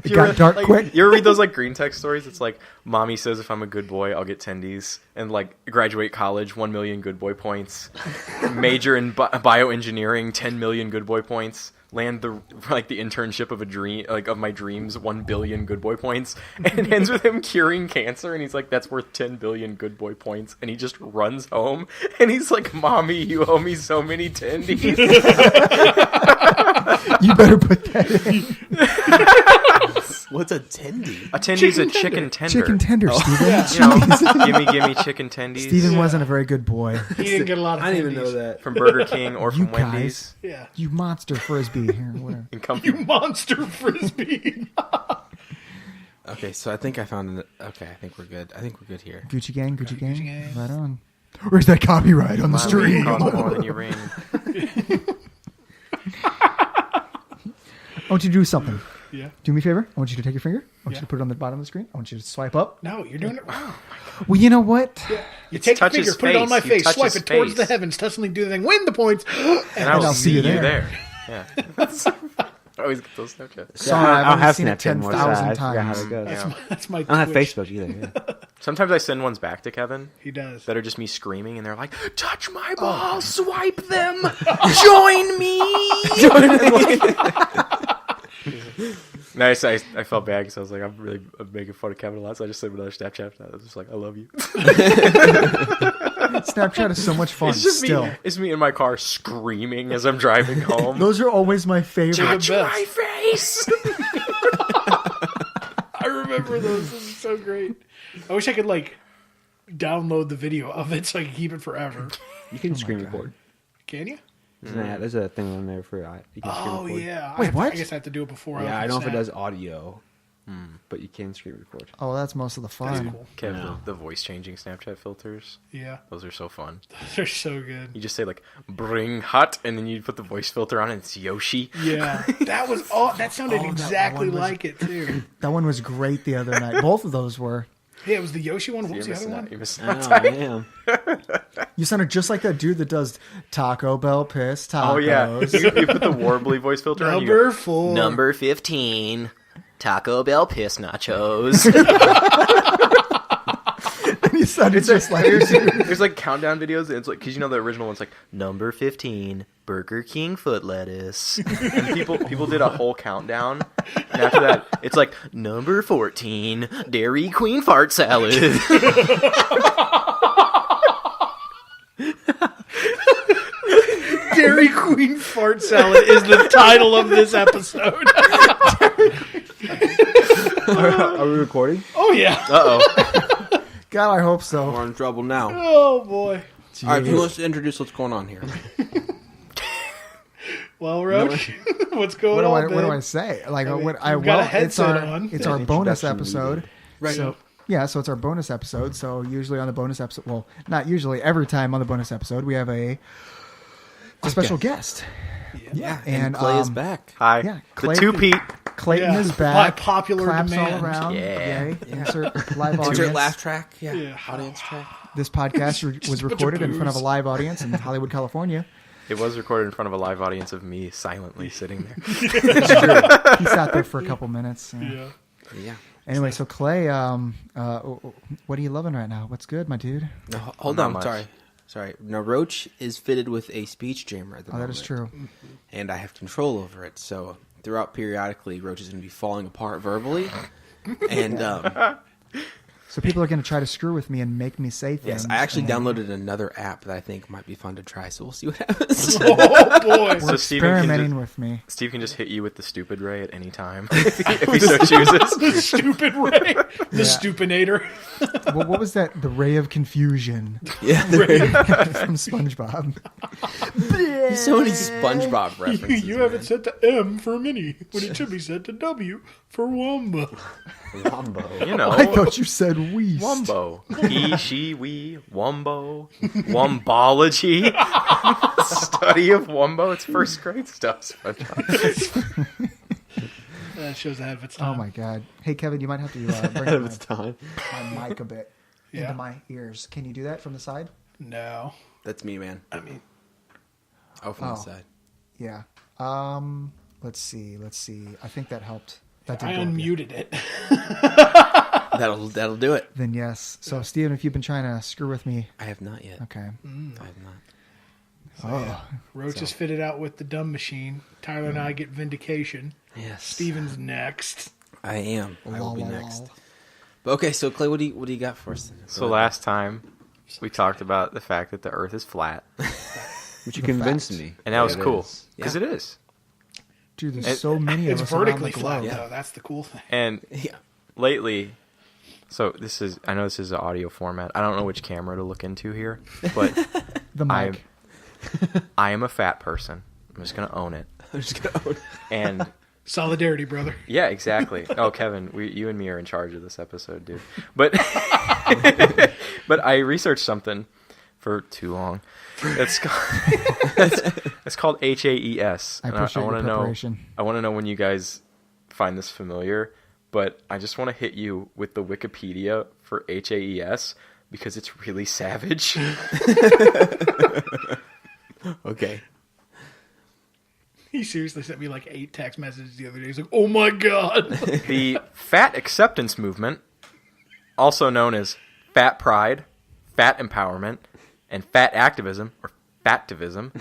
It got dark quick. You ever read those like green text stories? It's like, mommy says if I'm a good boy, I'll get tendies. And like, graduate college, 1 million good boy points. Major in bioengineering, 10 million good boy points. Land the internship of a dream, like of my dreams, 1 billion good boy points. And it ends with him curing cancer, and he's like, that's worth 10 billion good boy points. And he just runs home, and he's like, mommy, you owe me so many tendies. You better put that in. What's a tendy? A tendy's a chicken tender. Chicken tender, Steven. Gimme chicken tendies. Steven wasn't a very good boy. He didn't get a lot of I didn't tendies. even know that. From Burger King or You from Wendy's. guys. Yeah. You monster frisbee. Here, whatever. And come You monster frisbee. Okay, so I think I found okay, I think we're good. I think we're good here. Gucci gang, Gucci gang. Gucci gang. Right on. Where's that copyright on the My stream? ring costs more than your ring. I want you to do something. Yeah. Do me a favor. I want you to take your finger. I want Yeah. you to put it on the bottom of the screen. I want you to swipe up. No, you're doing it wrong. Well, you know what? You take your touch finger, his put it on my face. You face, touch swipe his it towards the face. heavens, touchingly do the thing, win the points. And I'll see you there. Yeah. I always get those Snapchats. Sorry, I I've don't only have seen it Snapchat anymore. 10,000 I forgot how times. it goes. Yeah. That's my I don't have Twitch. Facebook either. Yeah. Sometimes I send ones back to Kevin He does. that are just me screaming, and they're like, touch my balls, swipe them, join me. Nice. I felt bad because I was like, I'm making fun of Kevin a lot, so I just sent him another Snapchat. I was just like, I love you. Snapchat is so much fun It's just still. me. It's me in my car screaming as I'm driving home. Those are always my favorite. Touch Touch my face. I remember those. This is so great. I wish I could like download the video of it so I can keep it forever. You can screen record. Can you? There's a thing on there for you can screen Oh record. yeah. Wait, what? I guess I have to do it before. Yeah, I open don't know if it Snap. does audio, but you can screen record. Oh, that's most of the fun. That's cool. Kev, the voice changing Snapchat filters. Yeah, Those are so fun. they're so good. You just say like "bring hot," and then you put the voice filter on, and it's Yoshi. Yeah, that was all. That sounded Oh, that exactly one was- like it too. That one was great the other night. Both of those were. Yeah, it was the Yoshi one. What You're was the other missing one? out. You're missing Oh, out. Ty. man. You sounded just like that dude that does Taco Bell piss tacos. Oh yeah, you put the warbly voice filter on. You go, Number 4. Number 15, Taco Bell piss nachos. You sounded just like There's like countdown videos. And it's like because you know the original one's like number 15, Burger King foot lettuce. And people did a whole countdown. And after that, it's like number 14, Dairy Queen fart salad. Dairy Queen fart salad is the title of this episode. Are we recording? Oh yeah. Uh-oh. God, I hope so. We're in trouble now. Oh boy. All right, who wants to introduce what's going on here? Well, Roach, what's going What do on? I what do babe? I say? Like I mean, what I you've got a well, it's headset our on. it's Yeah, our an bonus introduction episode. Right. So yeah, so it's our bonus episode. So usually on the bonus episode, well, not usually, every time on the bonus episode, we have a special guest. Yeah, And, Clay is um, back. Hi. Yeah, The Clay- two-peat. Clayton Yeah, is by back. popular Claps demand. all around. Yeah. Yay. Insert live Insert audience. laugh track. Yeah. Yeah. Audience track. This podcast was a bunch of recorded in front of a boos. live audience in Hollywood, California. It was recorded in front of a live audience of me silently sitting there. He sat there for a couple minutes. Yeah. Yeah. Anyway, so Clay, what are you loving right now? What's good, my dude? No, hold Not on. much. Sorry. Now, Roach is fitted with a speech jammer at the Oh, moment. that is true. And I have control over it. So throughout periodically, Roach is going to be falling apart verbally. And So people are going to try to screw with me and make me say things. yes, I actually and downloaded another app that I think might be fun to try. So we'll see what happens. Oh boy. So Steven experimenting can with me. Steve can just hit you with the stupid ray at any time if he so chooses. The stupid Ray. The stupinator. What was that? The ray of confusion yeah. from SpongeBob. There's so many SpongeBob references. You have it set to M for mini, when it should be set to W for Wamba. Wombo. You know, I thought you said we. Wumbo. He, she, we, Wumbo. Wumbology. Study of Wumbo. It's first grade stuff. SpongeBob. That shows ahead of its time. Oh my god. Hey Kevin, you might have to bring Ahead of its time. my mic a bit Yeah. into my ears. Can you do that from the side? No. That's me, man. I mean, Oh, from Oh. the side. Yeah. Let's see. I think that helped. That did I good. unmuted it. That'll do it. Then yes. So Steven, if you've been trying to screw with me, I have not yet. okay. I have not. Oh, Roach is fitted out with the dumb machine. Tyler and I get vindication. Yes. Steven's next. I am. I will be lol, next. lol. But okay, so Clay, what do you got for us? So last time we talked about the fact that the Earth is flat, But you The convinced fact. me. and that was it cool is. because it is. Dude, there's It- so many of It's us around the vertically flat, globe. Yeah. though. That's the cool thing. And Yeah. lately, so I know this is an audio format. I don't know which camera to look into here, but The mic. I am a fat person. I'm just gonna own it. I'm just gonna. And Solidarity, brother. yeah, exactly. Oh, Kevin, you and me are in charge of this episode, dude. But but I researched something for too long. It's called HAES. I And appreciate wanna your preparation. I want to know when you guys find this familiar, but I just want to hit you with the Wikipedia for HAES because it's really savage. Okay. He seriously sent me like 8 text messages the other day. He's like, "Oh my god." The fat acceptance movement, also known as fat pride, fat empowerment, and fat activism, or fattivism.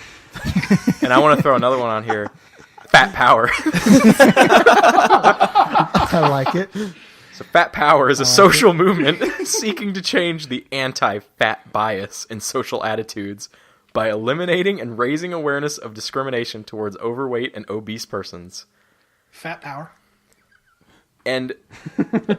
And I want to throw another one on here, fat power. I like it. So fat power is a social movement seeking to change the anti-fat bias in social attitudes by eliminating and raising awareness of discrimination towards overweight and obese persons. Fat power. And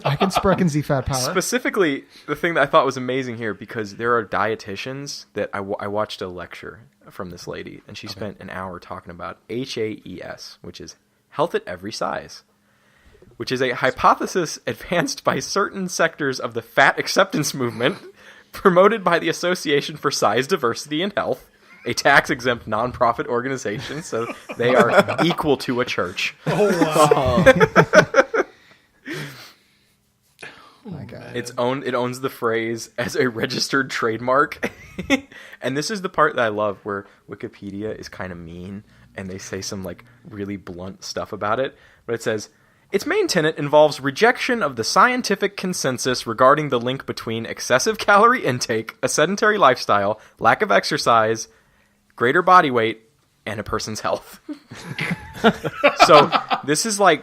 I can sprechen Sie fat power. specifically, the thing that I thought was amazing here, because there are dietitians that I watched a lecture from this lady, and she spent an hour talking about HAES, which is health at every size, which is a hypothesis advanced by certain sectors of the fat acceptance movement, promoted by the Association for Size Diversity and Health, a tax-exempt nonprofit organization, so they are equal to a church. Oh, wow. My God. It owns the phrase as a registered trademark. And this is the part that I love, where Wikipedia is kind of mean and they say some like really blunt stuff about it. But it says, its main tenet involves rejection of the scientific consensus regarding the link between excessive calorie intake, a sedentary lifestyle, lack of exercise, greater body weight, and a person's health. So this is like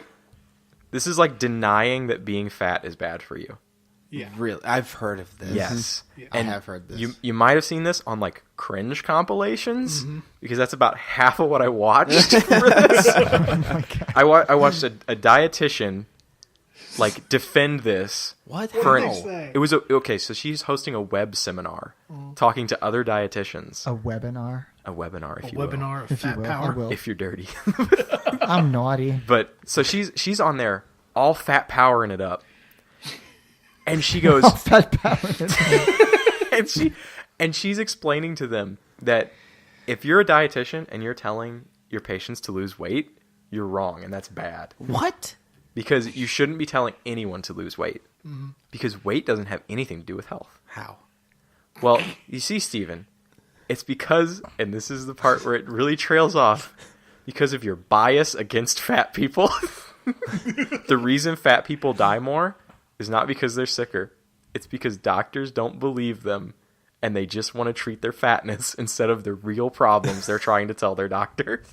denying that being fat is bad for you. Yeah. Really, I've heard of this. Yes. Yeah. I have heard this. You might have seen this on like cringe compilations, because that's about half of what I watched for this. Oh my God. I watched a dietitian like defend this. What? For did an, they say? it was okay. So she's hosting a web seminar, talking to other dietitians. A webinar, A webinar, if A you will. webinar of if you fat will. I power. will. If you're dirty. I'm naughty. But so she's on there, all fat powering it up, and she goes, Fat power. and she's explaining to them that if you're a dietitian and you're telling your patients to lose weight, you're wrong, and that's bad. What? Because you shouldn't be telling anyone to lose weight. Because weight doesn't have anything to do with health. How? Well, you see, Steven, it's because, and this is the part where it really trails off, because of your bias against fat people. The reason fat people die more is not because they're sicker. It's because doctors don't believe them, and they just want to treat their fatness instead of the real problems they're trying to tell their doctor.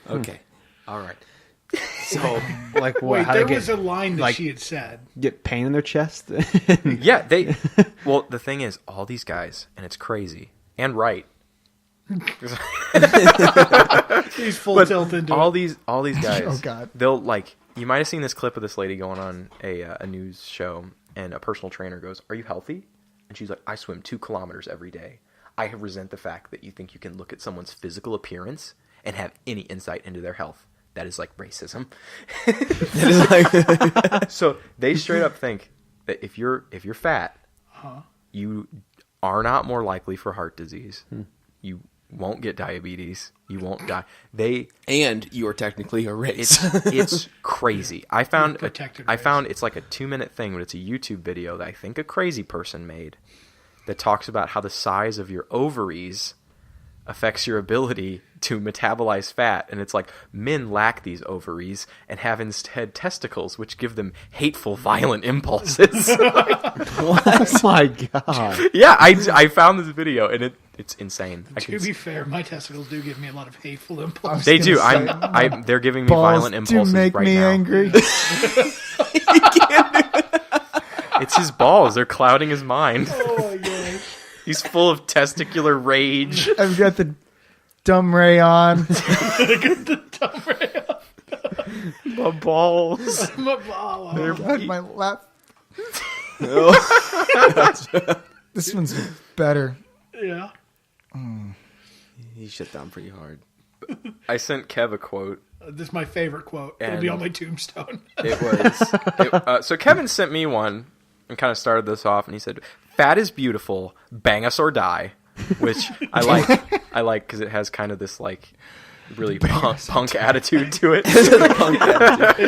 Okay. All right. So, Like what? Wait, how there to was a line that like- she had said. get pain in their chest? Yeah, well, the thing is, all these guys, and it's crazy, and right, He's full tilt into all it. these guys, Oh, God. they'll like, you might have seen this clip of this lady going on a news show, and a personal trainer goes, "Are you healthy?" And she's like, "I swim 2 kilometers every day. I resent the fact that you think you can look at someone's physical appearance and have any insight into their health. That is like racism." So they straight up think that if you're fat, you are not more likely for heart disease. You won't get diabetes. You won't die. and you are technically a race. It's crazy. I found protected I race. found it's like a 2-minute thing, but it's a YouTube video that I think a crazy person made that talks about how the size of your ovaries affects your ability to metabolize fat, and it's like men lack these ovaries and have instead testicles, which give them hateful, violent impulses. Oh my god. Yeah, I found this video, and it's insane. To be fair, my testicles do give me a lot of hateful I impulses. was They gonna do. say, They're giving me balls violent impulses to make right me now. angry. It's his balls. They're clouding his mind. Oh my gosh. He's full of testicular rage. I've got the dumb ray on. My balls. God, my lap. This one's better. Yeah. He shut down pretty hard. I sent Kev a quote. This is my favorite quote. It'll be And- on my tombstone. It was so Kevin sent me one and kind of started this off, and he said, "Fat is beautiful, bang us or die," which I like. I like because it has kind of this like really punk attitude to it. It's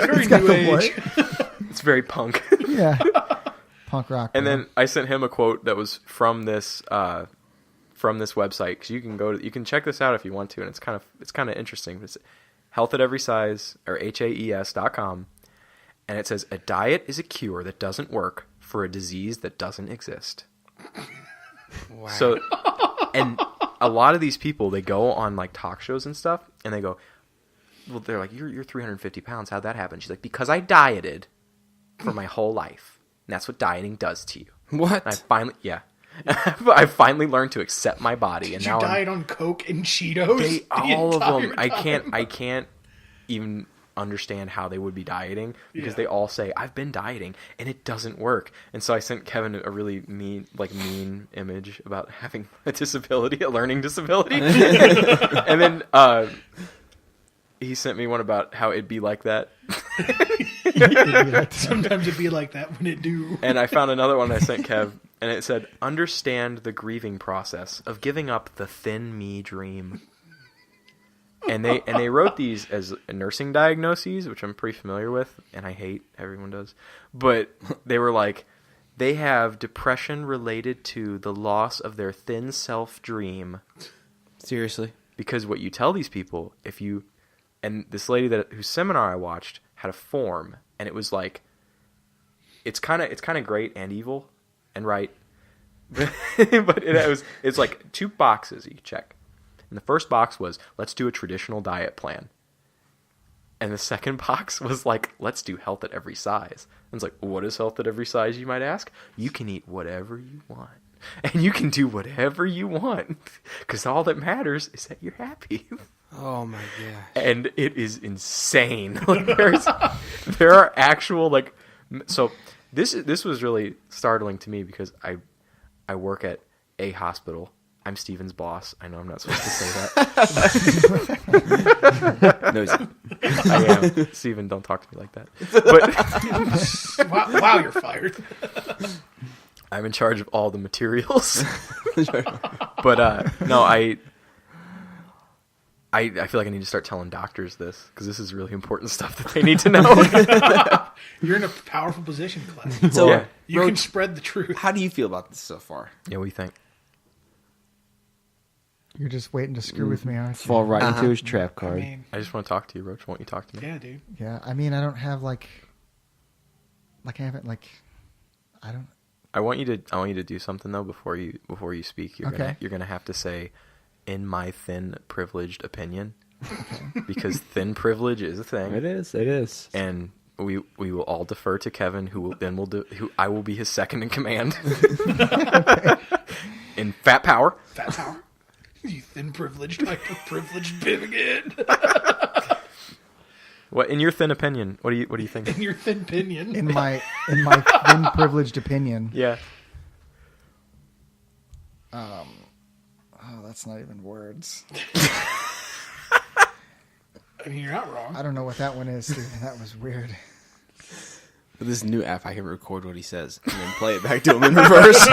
very It's got new the age. It's very punk. Yeah. Punk rock. And bro. then I sent him a quote that was from this website, because you can check this out if you want to, and it's kind of interesting. It's Health at Every Size, or HAES.com, and it says, "A diet is a cure that doesn't work for a disease that doesn't exist." Wow. So, and a lot of these people, they go on like talk shows and stuff, and they go, well, they're like, you're 350 pounds. How'd that happen? She's like, because I dieted for my whole life. And that's what dieting does to you. What? And I finally learned to accept my body, and Did now you diet on Coke and Cheetos? all of them. entire time? I can't even understand how they would be dieting, because they all say I've been dieting and it doesn't work. And so I sent Kevin a really mean image about having a disability, a learning disability, and then he sent me one about how it'd be like that. Sometimes it'd be like that when it do. And I found another one I sent Kev, and it said, "Understand the grieving process of giving up the thin me dream." And they wrote these as nursing diagnoses, which I'm pretty familiar with, and I hate. Everyone does. But they were like, they have depression related to the loss of their thin self dream. Seriously? Because what you tell these people, and this lady whose seminar I watched had a form, and it was like, it's kind of great and evil and right, but it's like 2 boxes you check. And the first box was, let's do a traditional diet plan. And the second box was like, let's do health at every size. And it's like, what is health at every size, you might ask? You can eat whatever you want. And you can do whatever you want. Because all that matters is that you're happy. Oh my gosh. And it is insane. Like, there are actual, like... So this was really startling to me, because I work at a hospital. I'm Steven's boss. I know I'm not supposed to say that. No, I am. Steven, don't talk to me like that. But Wow, you're fired. I'm in charge of all the materials. But no, I feel like I need to start telling doctors this, because this is really important stuff that they need to know. You're in a powerful position, Clay. So, Yeah. You can spread the truth. how do you feel about this so far? Yeah, what do you think? You're just waiting to screw with me, aren't you? Fall right Uh-huh. into his trap I card. mean, I just want to talk to you, Roach. Won't you talk to me? yeah, dude. Yeah, I mean, I don't have I haven't I want you to do something though before you speak. Okay. You're gonna have to say, "In my thin privileged opinion," because thin privilege is a thing. It is. And we will all defer to Kevin, who I will be his second in command. In fat power. Fat power. You thin privileged, like a privileged bigot. What, in your thin opinion? What do you think? In your thin pinion. in my thin privileged opinion. Yeah. Oh, that's not even words. I mean, you're not wrong. I don't know what that one is, Steven. That was weird. With this new app, I can record what he says and then play it back to him in reverse.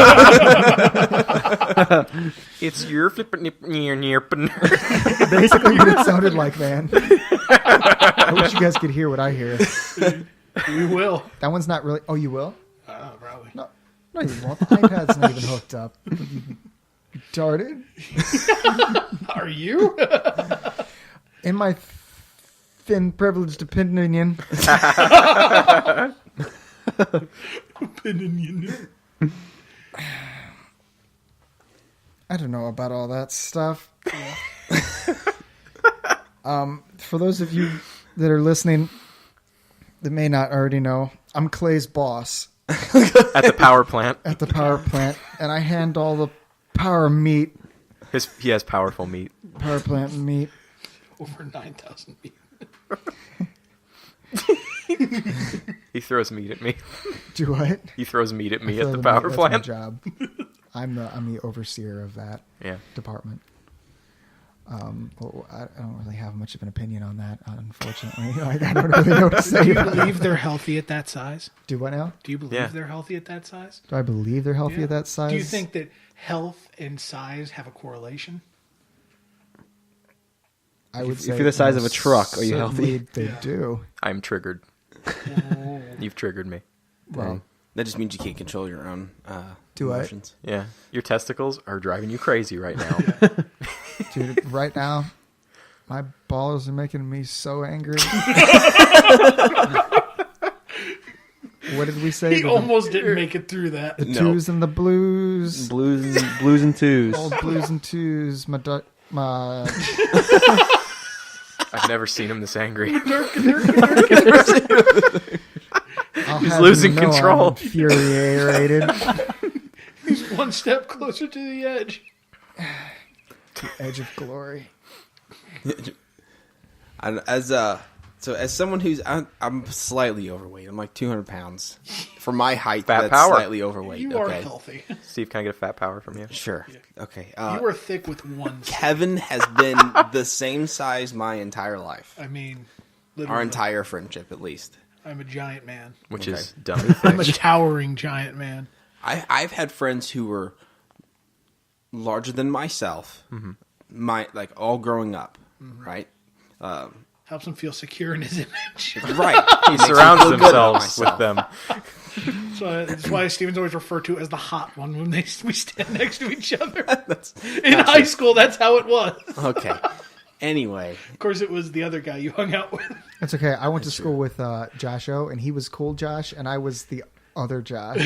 It's your flippin' near. Basically what it sounded like, man. I wish you guys could hear what I hear. We will. That one's not really... Oh, you will? Probably. No, you won't. The iPad's not even hooked up. You retarded? Are you? In my thin, privileged opinion, I don't know about all that stuff. For those of you that are listening that may not already know, I'm Clay's boss At the power plant. at the power plant, and I hand all the power meat, He has powerful meat. power plant meat. Over 9,000 feet. He throws meat at me. Do what? He throws meat at me Throw at the meat, power that's my plant. job. I'm the overseer of that Yeah. department. Well, I don't really have much of an opinion on that, unfortunately. Like, I don't really know what to Do say you about believe that. they're healthy at that size? Do what now? Do you believe Yeah. they're healthy at that size? Do I believe they're healthy Yeah. at that size? Do you think that health and size have a correlation? I would If say you're the size of a most truck, are you certainly healthy? They Yeah. do. I'm triggered. You've triggered me. Well, That just means you can't control your own Do I? emotions. Yeah. Your testicles are driving you crazy right now. dude, right now, my balls are making me so angry. What did we say? He almost didn't make it through that. The No. twos and the blues. Blues and twos. Old blues and twos. My I've never seen him this angry. He's losing control. I'm infuriated. He's one step closer to the edge. Edge of glory. As someone who's I'm slightly overweight. I'm like 200 pounds. For my height, Fat that's power. slightly overweight. You are okay. healthy. Steve, can I get a fat power from you? Sure. Okay. You are thick with one. Kevin has been the same size my entire life. I mean, Our literally, entire friendship, at least. I'm a giant man. Which Okay. is dummy I'm a fish. towering giant man. I've had friends who were larger than myself, all growing up, right? Helps him feel secure in his image. Right. He surrounds themselves with them. So that's why Steven's always referred to as the hot one when we stand next to each other. In high school, that's how it was. Okay. Anyway, Of course, it was the other guy you hung out with. That's okay. I went to school with Josh O, and he was cool Josh, and I was the other Josh.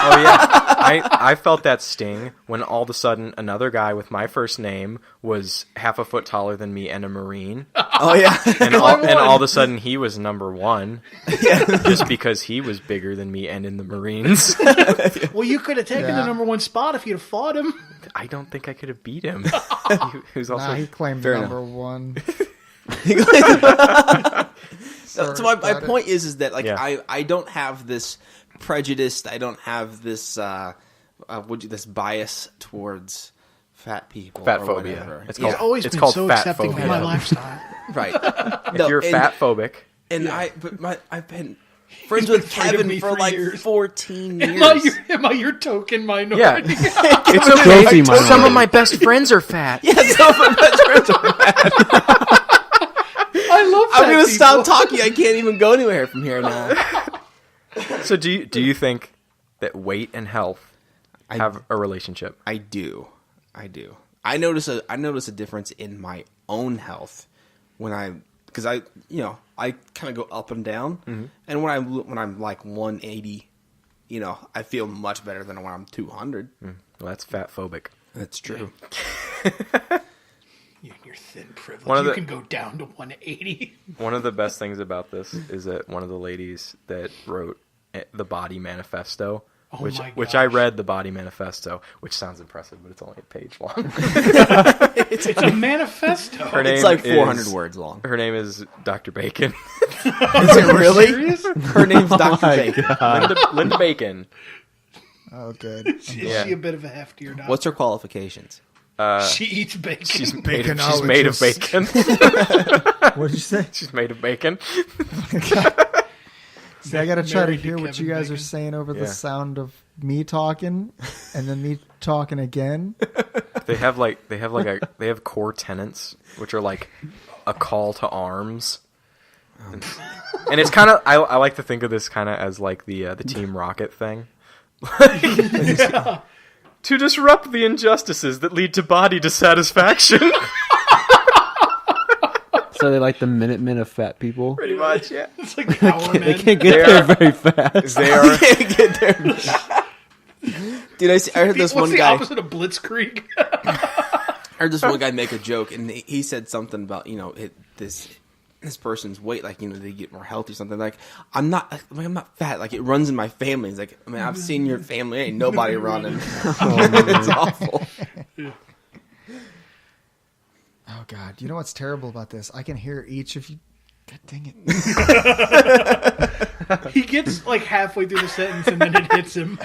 Oh yeah, I felt that sting when all of a sudden another guy with my first name was half a foot taller than me and a Marine, oh yeah, and all of a sudden he was number one, just because he was bigger than me and in the Marines. Well, you could have taken Yeah. the number one spot if you'd have fought him. I don't think I could have beat him. He was also Nah, he claimed Fair number one. So my point is that like Yeah. I don't have this prejudice. I don't have this this bias towards fat people. fat or phobia. whatever. It's Yeah. He's always it's been called so fat accepting phobia. of my lifestyle. Right. If you're and, fat phobic, and I've been friends with afraid of Kevin me for for like years. 14 years. Am I your token yeah, minority? it's Guilty okay. minority. Some of my best friends are fat. Yeah, so my best friends are mad. I love I'm fat gonna people. stop talking. I can't even go anywhere from here now. So do you think that weight and health have a relationship? I do. I notice a difference in my own health because I kind of go up and down, and when I'm like 180, I feel much better than when I'm 200. Well, that's fat phobic. That's true. You and your thin privilege. One of You the- can go down to 180. One of the best things about this is that one of the ladies that wrote the Body Manifesto, Oh which my which I gosh. read the Body Manifesto, which sounds impressive, but it's only a page long. It's a manifesto. Her name It's like 400 is- words long. Her name is Dr. Bacon, Is it really? Serious? Her name's Dr. my Bacon. Linda Bacon. Oh, good. Is Yeah. she a bit of a heftier dog? What's her qualifications? She eats bacon. She's made of Baconologist. bacon. What did you say? She's made of bacon. See, I gotta try to Married to hear what you Kevin guys are Bacon. saying over the Yeah. sound of me talking, and then me talking again. They have core tenets, which are like a call to arms. And it's kind of I like to think of this kind of as like the Team Rocket thing. to disrupt the injustices that lead to body dissatisfaction. So they like the Minutemen of fat people. Pretty much, yeah. It's like Power They Men. can't get there very fast. They are. Can't get there. Dude, I heard this What's one the guy. opposite of Blitzkrieg? I heard this one guy make a joke, and he said something about this person's weight, like they get more healthy or something. Like I'm not fat. Like it runs in my family. It's like I've seen your family. Ain't nobody running. It's awful. Oh God! You know what's terrible about this? I can hear each of you. God dang it! He gets like halfway through the sentence and then it hits him.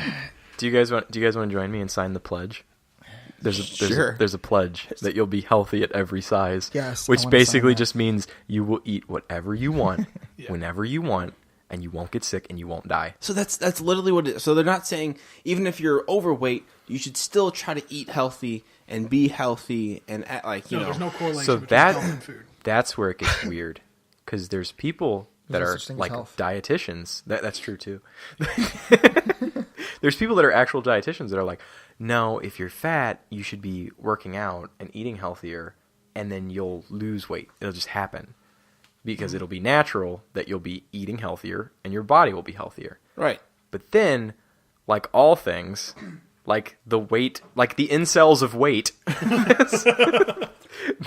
Do you guys want to join me and sign the pledge? Sure. There's a pledge that you'll be healthy at every size. Yes, I Which wanna basically sign that. just means you will eat whatever you want, Yeah. whenever you want, and you won't get sick and you won't die. So that's literally what it is. So they're not saying even if you're overweight, you should still try to eat healthy and be healthy and act like No, there's no correlation So between health and that food. that's where it gets weird, because there's people that There's no are such thing as like health. dietitians. That's true too. There's people that are actual dietitians that are like, no, if you're fat, you should be working out and eating healthier, and then you'll lose weight. It'll just happen because it'll be natural that you'll be eating healthier and your body will be healthier. right. But then, like all things, like the weight, like the incels of weight,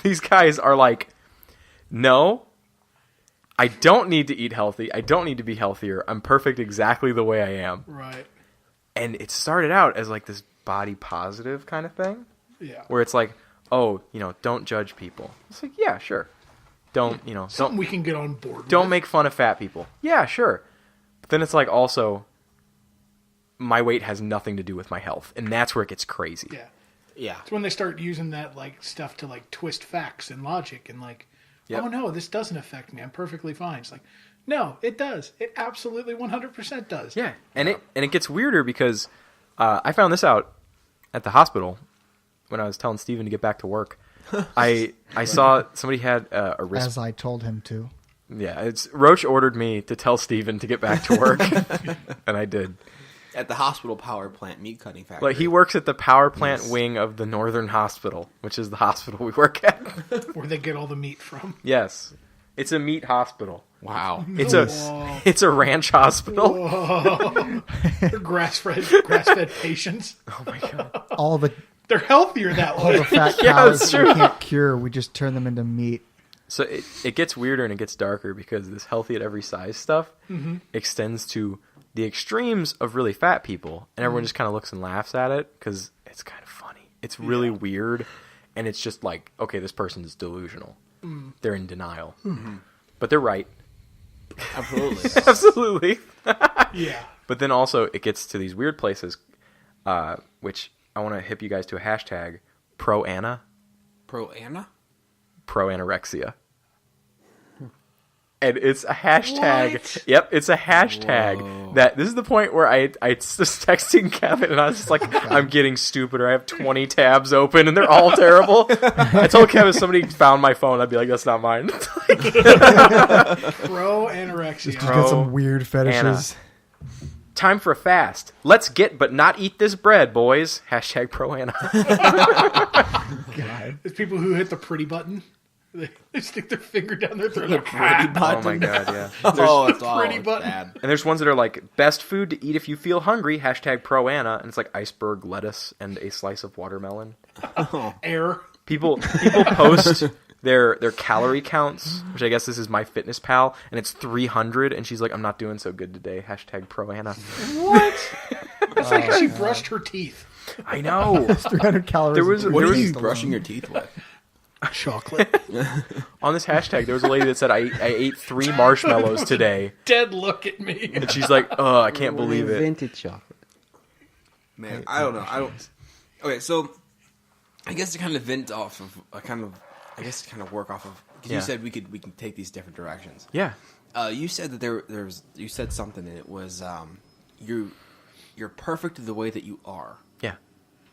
these guys are like, no, I don't need to eat healthy. I don't need to be healthier. I'm perfect exactly the way I am. Right. And it started out as like this body positive kind of thing, Yeah. where it's like, oh, don't judge people. It's like, yeah, sure. Don't, Something we can get on board with. don't make fun of fat people. Yeah, sure. But then it's like also, my weight has nothing to do with my health, and that's where it gets crazy. Yeah. Yeah. It's when they start using that like stuff to like twist facts and logic and like, Yep. oh no, this doesn't affect me. I'm perfectly fine. It's like, no, it does. It absolutely 100% does. Yeah, and it gets weirder because I found this out at the hospital when I was telling Steven to get back to work. I saw somebody had a wrist. As I told him to. Yeah, Roach ordered me to tell Steven to get back to work, and I did. At the hospital power plant meat cutting factory. Like he works at the power plant wing of the Northern Hospital, which is the hospital we work at. Where they get all the meat from. Yes, it's a meat hospital. Wow. It's Whoa. it's a ranch hospital. They're grass-fed patients. Oh my god. All the They're healthier that all the way. fat Yeah, cows that's that true. we can't cure, we just turn them into meat. So it gets weirder and it gets darker because this healthy at every size stuff extends to the extremes of really fat people, and everyone just kind of looks and laughs at it because it's kind of funny. It's really weird, and it's just like, okay, this person is delusional. They're in denial, but they're right. Absolutely. Absolutely. Yeah. But then also it gets to these weird places, which I want to hip you guys to a hashtag: pro-Anna, Pro-Anna? pro-anorexia. And it's a hashtag. What? Yep, it's a hashtag. Whoa. That this is the point where I was just texting Kevin and I was just like, I'm getting stupider. I have 20 tabs open and they're all terrible. I told Kevin if somebody found my phone, I'd be like, that's not mine. Pro-anorexia. You got some weird fetishes. Time for a fast. Let's get but not eat this bread, boys. Hashtag pro-Anna. God. It's people who hit the pretty button. They stick their finger down their throat. The pretty button. Oh my god, yeah. Oh, it's all pretty button. bad. And there's ones that are like, best food to eat if you feel hungry, hashtag pro-Anna, and it's like iceberg lettuce and a slice of watermelon. Air. People post their calorie counts, which I guess this is MyFitnessPal, and it's 300, and she's like, I'm not doing so good today, hashtag pro-Anna. What? It's like she brushed her teeth. I know. 300 calories. There was- What there are was- you brushing your teeth with? Chocolate. On this hashtag, there was a lady that said, I ate 3 marshmallows today, Dead look at me. and she's like, oh, I can't believe it. Vintage chocolate. Man, I don't know. Okay, so I guess to kind of vent off of I guess to kind of work off of, because Yeah. you said we can take these different directions. Yeah. You said that you said something, and it was you're perfect the way that you are, Yeah.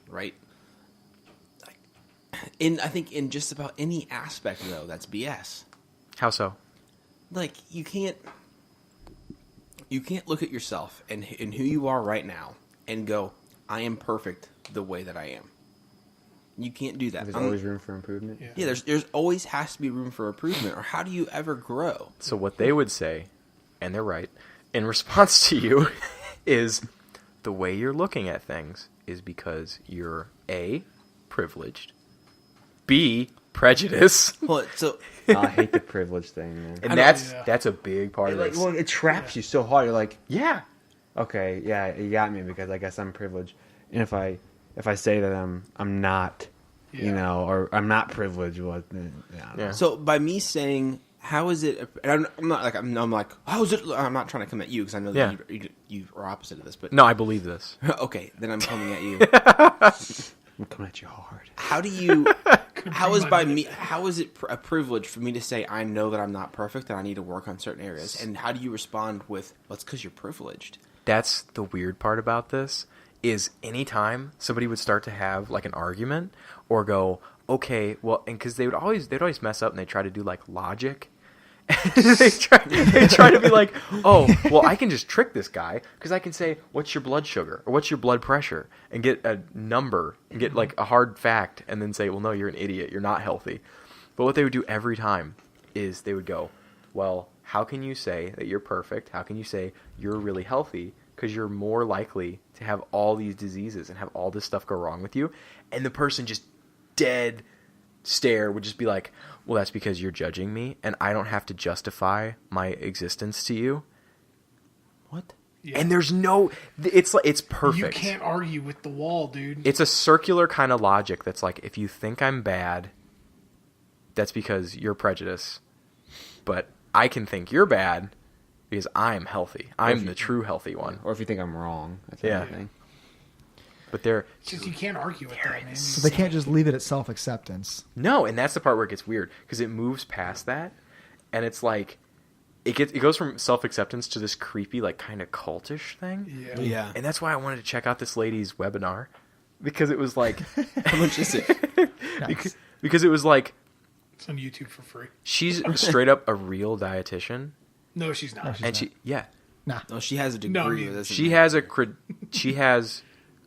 right? I think in just about any aspect though, that's BS. How so? Like you can't look at yourself and who you are right now and go, I am perfect the way that I am. You can't do that. There's always room for improvement. Yeah, there's always has to be room for improvement, or how do you ever grow? So what they would say, and they're right, in response to you, is the way you're looking at things is because you're A, privileged, B, prejudice, Well, so I hate the privilege thing, man. and yeah. that's a big part of this. It traps you so hard. You're like, Yeah. okay, yeah, you got me because I guess I'm privileged. And if I say that I'm not, you Yeah. know, or I'm not privileged, well, then, I don't know. Yeah. So by me saying, how is it? And I'm not like I'm like, how is it? I'm not trying to come at you because I know that you are opposite of this. But No, I believe this. okay, then I'm coming at you. I'm coming at you hard. How do you? How is by me? How is it a privilege for me to say I know that I'm not perfect and I need to work on certain areas? And how do you respond with, well, it's because you're privileged? That's the weird part about this is anytime somebody would start to have like an argument or go, okay, well, and because they'd always mess up and they try to do like logic. they try to be like, oh, well, I can just trick this guy because I can say, what's your blood sugar or what's your blood pressure and get a number and get like a hard fact and then say, well, no, you're an idiot. You're not healthy. But what they would do every time is they would go, well, how can you say that you're perfect? How can you say you're really healthy? Because you're more likely to have all these diseases and have all this stuff go wrong with you. And the person just dead stare would just be like, well, that's because you're judging me and I don't have to justify my existence to you. What? Yeah. And there's no, it's perfect. You can't argue with the wall, dude. It's a circular kind of logic that's like, if you think I'm bad, that's because you're prejudiced. But I can think you're bad because I'm healthy. I'm the true healthy one. Or if you think I'm wrong, that's Yeah. another thing. But they're Just you can't argue with that, man. So they can't just leave it at self-acceptance. no, and that's the part where it gets weird because it moves past that, and it's like it goes from self-acceptance to this creepy, like kind of cultish thing. Yeah. Yeah. And that's why I wanted to check out this lady's webinar because it was like How much is it? because it was like It's on YouTube for free. she's straight up a real dietitian, No, she's not. and she No, she has a degree. No, with this. she has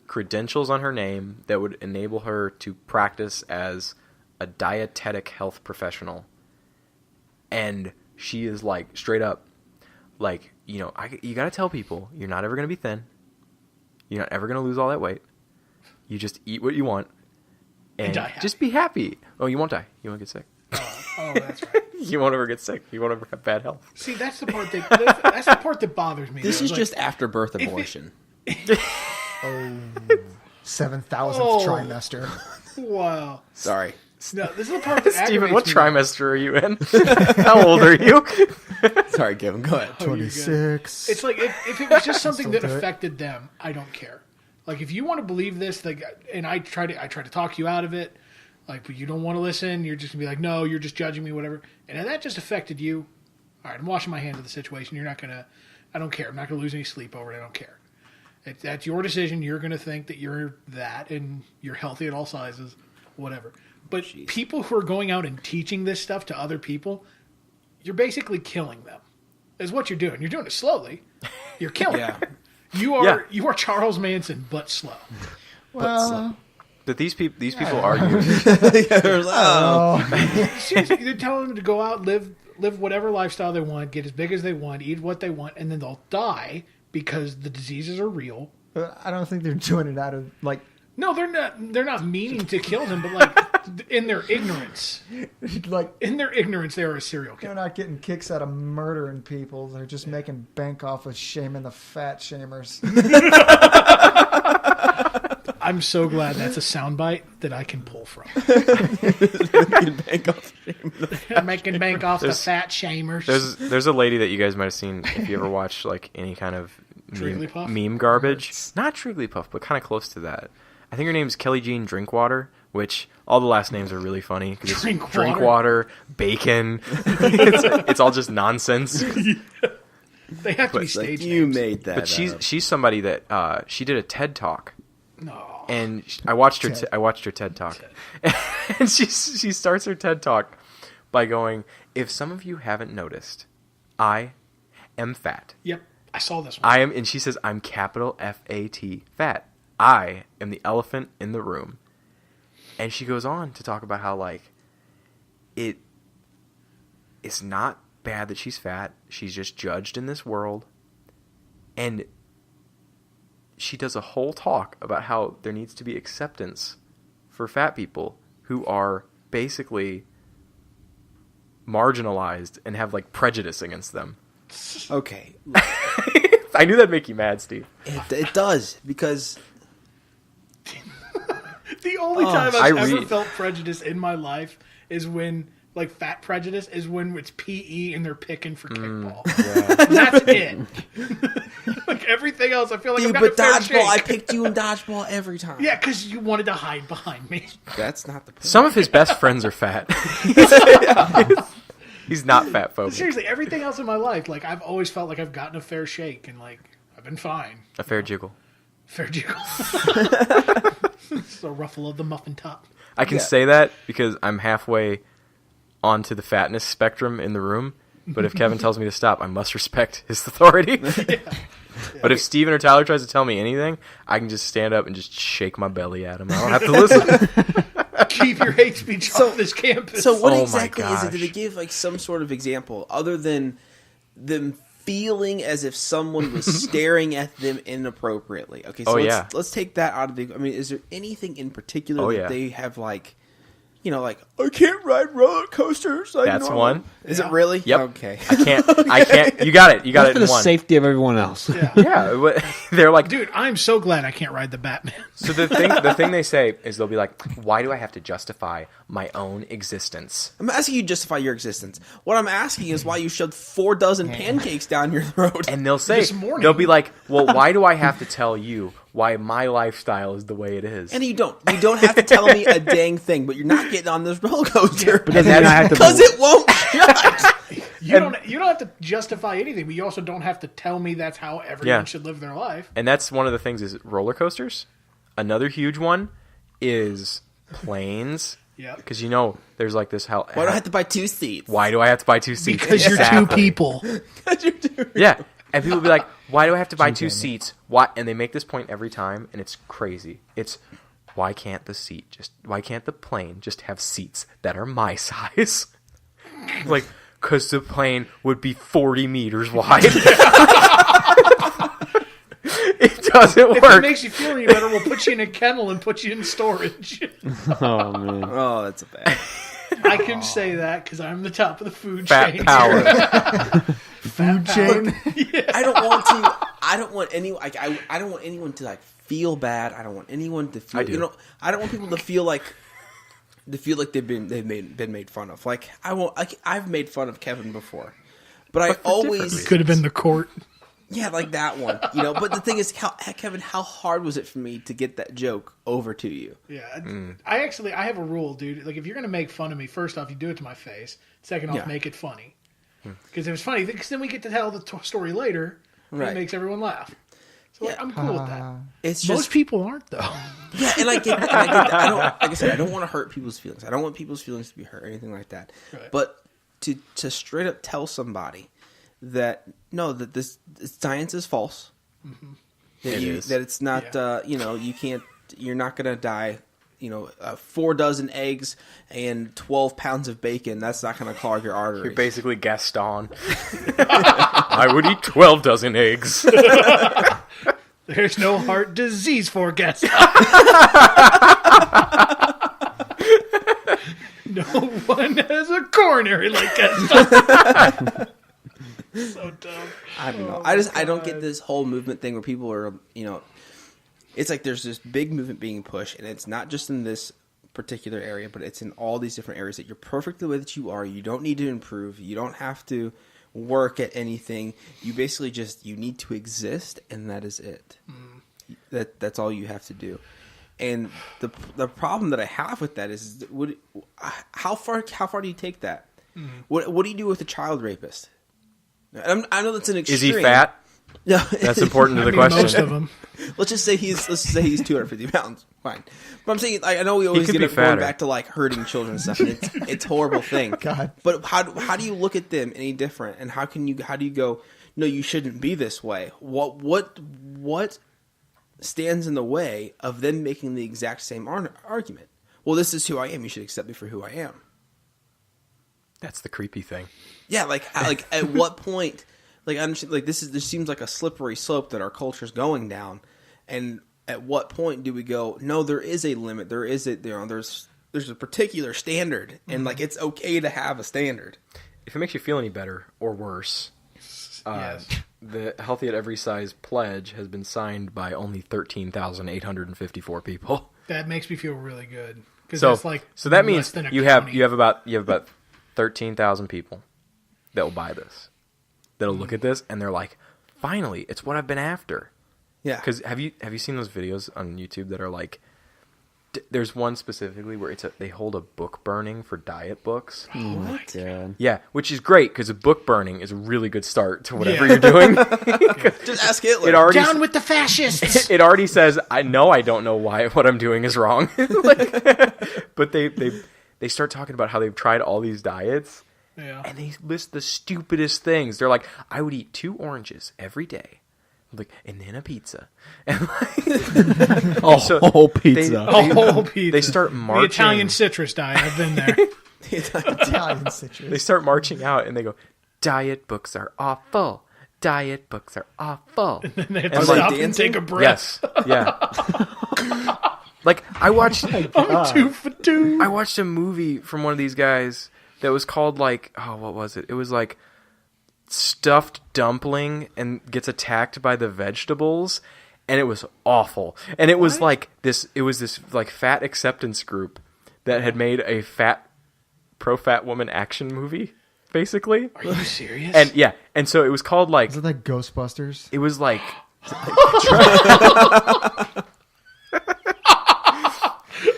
credentials on her name that would enable her to practice as a dietetic health professional. And she is like straight up like, you know, you got to tell people you're not ever going to be thin. You're not ever going to lose all that weight. You just eat what you want and die happy. just be happy. Oh, you won't die. You won't get sick. Oh, that's right. You won't ever get sick. You won't ever have bad health. See, that's the part that bothers me. This though. is Like, just after birth abortion. 7,000th Oh. trimester. wow. Sorry. No, this is the part that Steven, what aggravates me. trimester are you in? How old are you? Sorry, Kevin. Go ahead. Oh, you're good. 26. It's like if it was just something Still that do it. affected them, I don't care. Like if you want to believe this, like, and I try to talk you out of it, like, but you don't want to listen. You're just gonna be like, no, you're just judging me, whatever. And if that just affected you, all right, I'm washing my hands of the situation. You're not gonna. I don't care. I'm not gonna lose any sleep over it. I don't care. That's your decision. You're gonna think that you're that, and you're healthy at all sizes, whatever. But people who are going out and teaching this stuff to other people, you're basically killing them. Is what you're doing. You're doing it slowly. You're killing Yeah. them. You are Charles Manson, but slow. Well, That these people argue. Seriously, they're telling them to go out, live whatever lifestyle they want, get as big as they want, eat what they want, and then they'll die because the diseases are real. I don't think they're doing it out of, like, No, they're not. They're not meaning to kill them, but like in their ignorance, they are a serial they're killer. not getting kicks out of murdering people. They're just making bank off of shaming the fat shamers. I'm so glad that's a soundbite that I can pull from. Making bank off the fat shamers. There's a lady that you guys might have seen if you ever watched like any kind of Jigglypuff? meme garbage. Not Jigglypuff, but kind of close to that. I think her name's Kelly Jean Drinkwater, which all the last names are really funny. 'Cause it's Drinkwater? Drinkwater, bacon. it's all just nonsense. They have to be It's like, stage you names. made that. But up. she's somebody that she did a TED Talk. No. And I watched her TED Talk, and she starts her TED Talk by going, "If some of you haven't noticed, I am fat. Yep. I saw this one. I am," and she says, "I'm capital FAT, fat." I am the elephant in the room. And she goes on to talk about how, like, it's not bad that she's fat. She's just judged in this world. And she does a whole talk about how there needs to be acceptance for fat people who are basically marginalized and have, like, prejudice against them. Okay. I knew that'd make you mad, Steve. It does, because The only time I I've ever read. felt prejudice in my life is when, like, fat prejudice is when it's PE and they're picking for kickball. That's it. Like, everything else, I feel like dude, I've got but a fair dodgeball, I shake. picked you in dodgeball every time. Yeah, because you wanted to hide behind me. That's not the point. Some of his best friends are fat. He's not fat phobic. Seriously, everything else in my life, like, I've always felt like I've gotten a fair shake and, like, I've been fine. A fair jiggle. Fair jiggle. It's a ruffle of the muffin top. I can say that because I'm halfway onto the fatness spectrum in the room. But if Kevin tells me to stop, I must respect his authority. But if Steven or Tyler tries to tell me anything, I can just stand up and just shake my belly at him. I don't have to listen. Keep your hate speech off this campus. So what Oh my exactly is it? Did gosh. they give like some sort of example other than them feeling as if someone was staring at them inappropriately? Okay, so let's take that out of the. I mean, is there anything in particular that they have like, you know, like I can't ride roller coasters? That's one. Is it really? Yep. Okay. I can't. You got it. You got Just it for in the one. safety of everyone else. Yeah. They're like, Dude, I'm so glad I can't ride the Batman. so the thing they say is they'll be like, why do I have to justify my own existence? I'm asking you to justify your existence. What I'm asking is why you shoved 4 dozen pancakes down your throat. And they'll say, This morning. they'll be like, well, why do I have to tell you why my lifestyle is the way it is? And you don't have to tell me a dang thing, but you're not getting on this roller coaster But doesn't mean I have to because it won't shut. You don't have to justify anything, but you also don't have to tell me that's how everyone should live their life. And that's one of the things is roller coasters. Another huge one is planes. Yeah. Because, you know, there's like this how. Why do I have to buy 2 seats? Why do I have to buy 2 seats? Because you're two Exactly. people. Yeah. And people will be like, why do I have to buy 2 seats? Why? And they make this point every time, and it's crazy. It's, why can't the plane just have seats that are my size? Like, because the plane would be 40 meters wide. It doesn't If it work. makes you feel any better, we'll put you in a kennel and put you in storage. Oh man. Oh, that's a bad. I can say that because I'm the top of the food Fat chain. power. Food chain. I don't want to. I don't want any. Like, I don't want anyone to like feel bad. I don't want anyone to feel. I do. You know, I don't want people to feel like they've been made fun of. Like I won't. Like, I've made fun of Kevin before, but I always Could have been the court. yeah, like that one. You know, but the thing is, Kevin, how hard was it for me to get that joke over to you? Yeah. I have a rule, dude. Like, if you're going to make fun of me, first off, you do it to my face. Second off, Yeah. make it funny. Because if it's funny, because then we get to tell the story later, and Right. it makes everyone laugh. So like, I'm cool with that. It's just Most people aren't, though. yeah, and I get that. I don't, like I said, I don't want to hurt people's feelings. I don't want people's feelings to be hurt or anything like that. Right. But to straight up tell somebody that no, that this science is false. Mm-hmm. That it's not. You know, you can't. You're not gonna die. You know, 4 dozen eggs and 12 pounds of bacon. That's not gonna clog your arteries. You're basically Gaston. I would eat 12 dozen eggs. There's no heart disease forecast. No one has a coronary like that. So dumb. I don't know. Oh I don't get this whole movement thing where people are, you know, it's like there's this big movement being pushed, and it's not just in this particular area, but it's in all these different areas that you're perfect the way that you are. You don't need to improve. You don't have to work at anything. You basically you need to exist, and that is it. That's all you have to do. And the problem that I have with that is, how far do you take that? What do you do with a child rapist? I know that's an extreme. Is he fat? Yeah, That's important to the Most question. of them. let's just say he's 250 pounds. Fine, but I'm saying, like, I know we always could get be it going fatter. back to like hurting children and stuff. And it's a horrible thing. God. But how do you look at them any different? And how do you go? No, you shouldn't be this way. What stands in the way of them making the exact same argument. Well, this is who I am. You should accept me for who I am. That's the creepy thing. Yeah, like at what point? Like I understand. Like this seems like a slippery slope that our culture's going down. And at what point do we go? No, there is a limit. There is there's a particular standard, and like it's okay to have a standard. If it makes you feel any better or worse, the Healthy at Every Size pledge has been signed by only 13,854 people. That makes me feel really good. So that's like so that less means than a you have county. about 13,000 people that will buy this. That'll look at this and they're like, finally, it's what I've been after. Yeah. Because have you seen those videos on YouTube that are like, there's one specifically where they hold a book burning for diet books. Oh my god. Yeah, which is great because a book burning is a really good start to whatever you're doing. Just ask Hitler. It already Down with the fascists. it already says I don't know why what I'm doing is wrong. But they start talking about how they've tried all these diets. Yeah. And they list the stupidest things. They're like, I would eat 2 oranges every day, like, and then a pizza. And like, Whole pizza. A whole pizza. They start marching. The Italian citrus diet. I've been there. Italian citrus. They start marching out, and they go, "Diet books are awful. Diet books are awful." And they have And to like stop and dancing? take a breath. Yes, yeah. Like I watched I'm 2 for 2. I watched a movie from one of these guys that was called like, oh, what was it? It was like stuffed dumpling and gets attacked by the vegetables, and it was awful. And it was like this. It was this like fat acceptance group that had made a pro-fat woman action movie, basically. Are you serious? And yeah, and so it was called like Is it like Ghostbusters? it was like.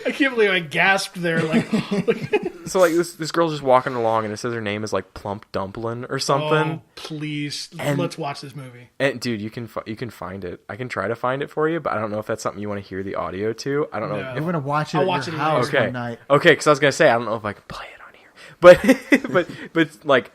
I can't believe I gasped there. Like, So like this girl's just walking along, and it says her name is like Plump Dumplin' or something. oh, please, And- let's watch this movie. And dude, you can find it. I can try to find it for you, but I don't know if that's something you want to hear the audio to. I don't know. No. I'm gonna watch it I'll at watch your it house later. Okay, one night. okay, because I was gonna say I don't know if I can play it on here, but like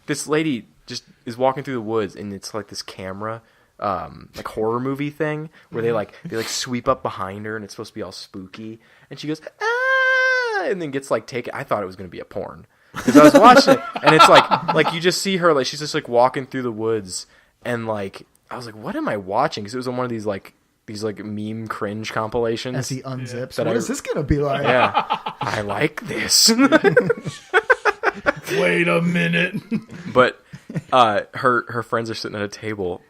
this lady just is walking through the woods, and it's like this camera. Like horror movie thing where they sweep up behind her and it's supposed to be all spooky, and she goes ah, and then gets like taken. I thought it was going to be a porn because I was watching it, and it's like you just see her like she's just like walking through the woods, and like I was like, what am I watching? Because it was on one of these like meme cringe compilations. As he unzips, That what I- is this gonna be like? Yeah, I like this. Wait a minute. But her friends are sitting at a table,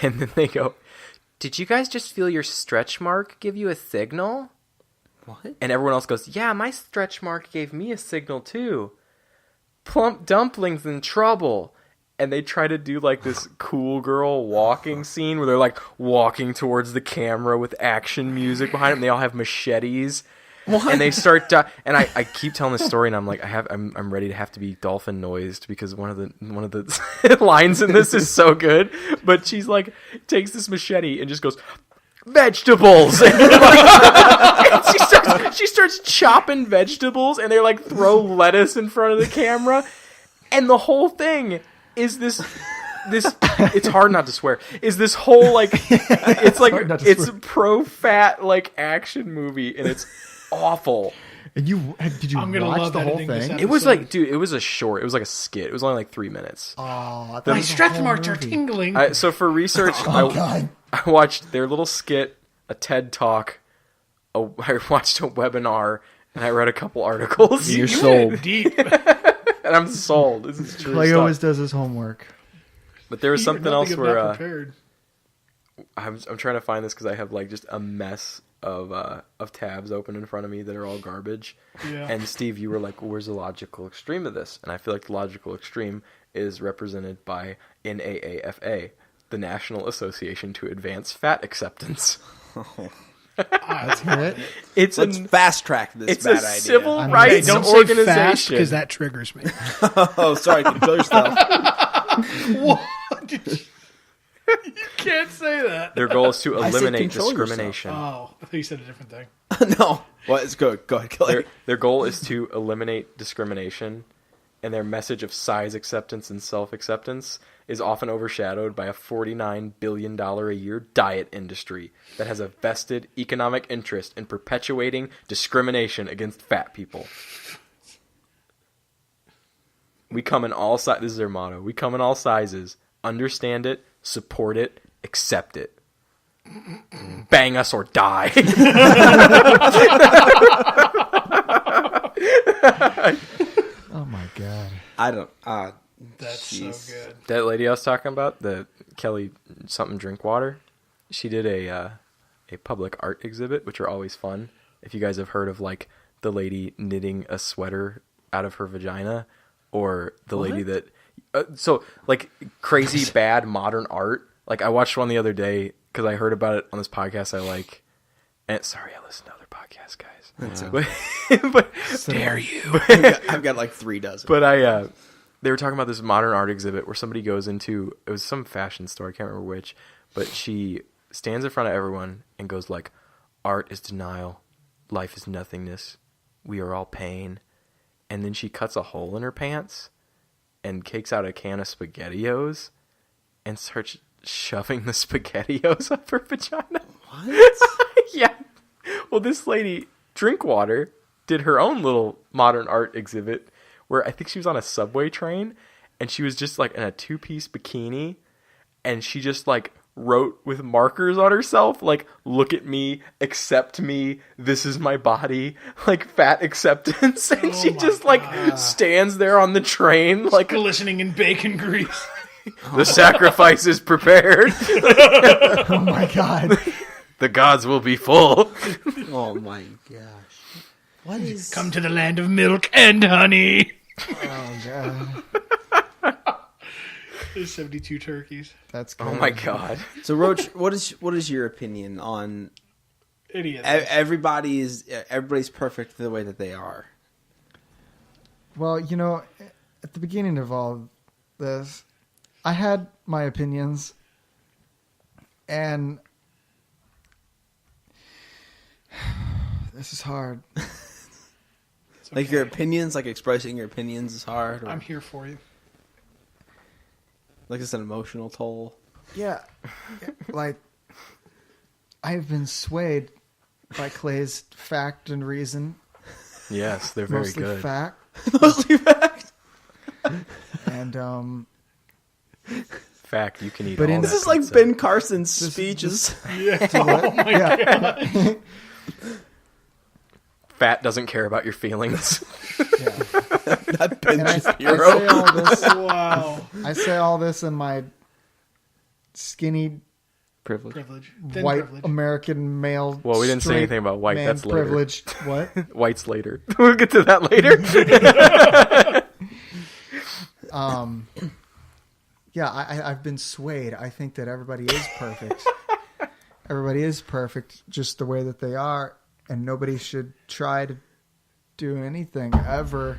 and then they go, "Did you guys just feel your stretch mark give you a signal?" What? And everyone else goes, "Yeah, my stretch mark gave me a signal too. Plump Dumpling's in trouble." And they try to do like this cool girl walking scene where they're like walking towards the camera with action music behind them. They all have machetes. What? And they start, and I keep telling this story, and I'm like, I'm ready to have to be dolphin noised because one of the lines in this is so good. But she's like, takes this machete and just goes, "Vegetables," and she starts chopping vegetables, and they like throw lettuce in front of the camera, and the whole thing is this. It's hard not to swear. Is this whole like it's like hard not to it's swear. a pro-fat like action movie, and it's awful. And did you I'm gonna watch love the whole editing this thing? out. It was like, dude, it was a short. It was like a skit. It was only like 3 minutes. Oh, I thought it My was a stretch whole marks are movie. tingling. So for research, Oh God! I watched their little skit, a TED talk. I watched a webinar, and I read a couple articles. You're You sold. went deep. And I'm sold. This is true Clay stuff. always does his homework. But there was something else where prepared. I'm trying to find this because I have like just a mess of tabs open in front of me that are all garbage. Yeah. And Steve, you were like, well, "Where's the logical extreme of this?" And I feel like the logical extreme is represented by NAAFA, the National Association to Advance Fat Acceptance. Let's hear it. It's Let's fast track this it's bad a idea. civil I mean, rights Don't say fast organization. because that triggers me. Oh, sorry, control yourself. What? You can't say that. Their goal is to I said eliminate control yourself. discrimination. Oh, I thought you said a different thing. No. Well, it's good. Go ahead, Clay. Their goal is to eliminate discrimination, and their message of size acceptance and self-acceptance is often overshadowed by a $49 billion a year diet industry that has a vested economic interest in perpetuating discrimination against fat people. We come in all sizes. This is their motto. We come in all sizes. Understand it, support it, accept it. Bang us or die. Oh my god. I don't. That's Jeez. so good. That lady I was talking about, the Kelly something Drinkwater, she did a public art exhibit, which are always fun. If you guys have heard of like the lady knitting a sweater out of her vagina, or the lady that so like crazy bad modern art. Like I watched one the other day because I heard about it on this podcast I like. And sorry, I listen to other podcasts, guys. That's But dare you? I've got like 3 dozen. But they were talking about this modern art exhibit where somebody goes into, it was some fashion store, I can't remember which, but she stands in front of everyone and goes like, art is denial, life is nothingness, we are all pain. And then she cuts a hole in her pants and takes out a can of SpaghettiOs and starts shoving the SpaghettiOs up her vagina. What? Yeah. Well, this lady, Drinkwater, did her own little modern art exhibit where I think she was on a subway train and she was just like in a 2-piece bikini and she just like wrote with markers on herself like, look at me, accept me, this is my body, like fat acceptance. And she just like stands there on the train like Glistening in bacon grease. the sacrifice is prepared. Oh my god. The gods will be full. Oh my gosh! What is? Come to the land of milk and honey. Oh god. There's 72 turkeys. That's good. Oh my god. So Roach, what is your opinion on Idiot. everybody's perfect the way that they are? Well, you know, at the beginning of all this, I had my opinions, and this is hard. It's Like okay. your opinions, like expressing your opinions is hard. Or, I'm here for you. like it's an emotional toll. Yeah, like I've been swayed by Clay's fact and reason, Yes, they're very mostly good. fact, Mostly fact. and Fact, you can eat But all in- that This is like pizza. Ben Carson's speeches. Yeah. Oh my god. yeah, Fat doesn't care about your feelings. yeah. That Ben And I Shapiro. say all this. Wow. I say all this in my skinny Privilege. Privilege. Thin white privilege. American male. Well, we didn't say straight anything about white. man That's later. privilege. What? White's later. We'll get to that later. Yeah, I've been swayed. I think that everybody is perfect. Everybody is perfect just the way that they are, and nobody should try to do anything ever.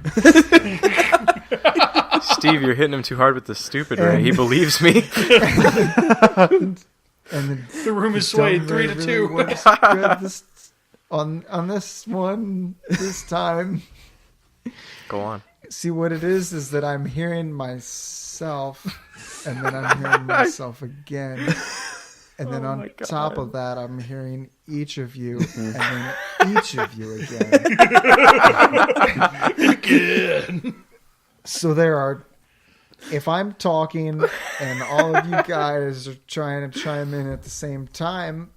Steve, you're hitting him too hard with the stupid ray. He believes me. And The room is swayed don't 3 to 2. works good this, on this one this time. Go on. See, what it is that I'm hearing myself, and then I'm hearing myself again. And then Oh on my top God. of that, I'm hearing each of you, and then each of you again. Again. So there are, if I'm talking and all of you guys are trying to chime in at the same time,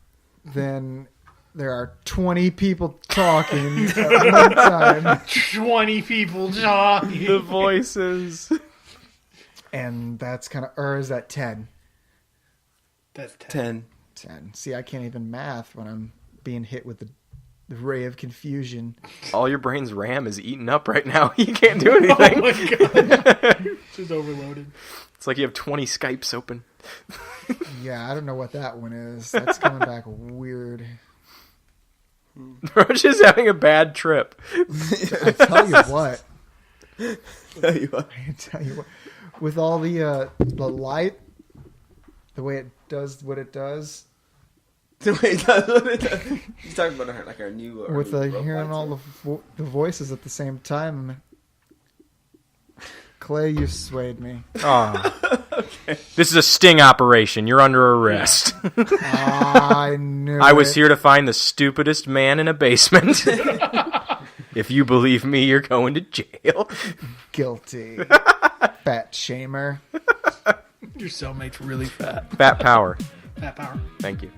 then there are 20 people talking at one time. 20 people talking. The voices. And that's kind of, or is that 10? That's 10. 10. See, I can't even math when I'm being hit with the ray of confusion. All your brain's RAM is eaten up right now. You can't do Oh anything. my god. Just overloaded. It's like you have 20 Skypes open. Yeah, I don't know what that one is. That's coming back weird. Roach is having a bad trip. I tell you what. Tell you what. I tell you what. With all the light, the way it does what it does, Wait, that's what it does. He's talking about our new. with new rope hearing lights, all or- the voices at the same time, Clay, you swayed me. Oh. This is a sting operation. You're under arrest. I knew I was it. here to find the stupidest man in a basement. If you believe me, you're going to jail. Guilty. Fat shamer. Your cellmate's really fat. Fat power. Fat power. Thank you.